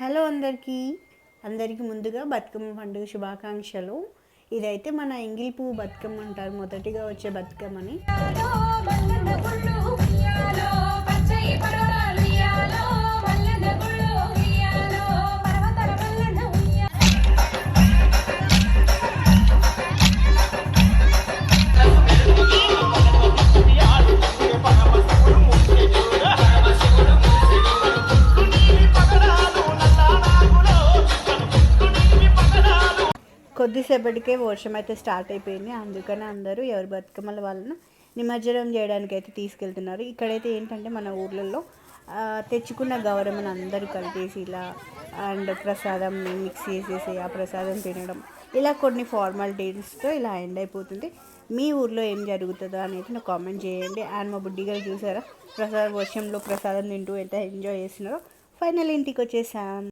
Hello అందరికీ ముందుగా బతుకమ్మ పండుగ శుభాకాంక్షలు. ఇదైతే మన ఎంగిలి పువ్వు బతుకమ్మ అంటారు, మొదటిగా వచ్చే బతుకమ్మని. కొద్దిసేపటికే వర్షం అయితే స్టార్ట్ అయిపోయింది. అందుకని అందరూ ఎవరి బతుకమ్మల వాళ్ళను నిమజ్జనం చేయడానికి అయితే తీసుకెళ్తున్నారు. ఇక్కడైతే ఏంటంటే మన ఊర్లలో తెచ్చుకున్న గౌరమ్మను అందరూ కలిపేసి ఇలా అండ్ ప్రసాదం మిక్స్ చేసేసి ఆ ప్రసాదం తినడం, ఇలా కొన్ని ఫార్మాలిటీస్తో ఇలా ఎండ్ అయిపోతుంది. మీ ఊర్లో ఏం జరుగుతుందో అనేది నాకు కామెంట్ చేయండి. అండ్ మా బుడ్డిగా చూసారా వర్షంలో ప్రసాదం తింటూ ఎంత ఎంజాయ్ చేస్తున్నారో. ఫైనల్ ఇంటికి వచ్చేసాం.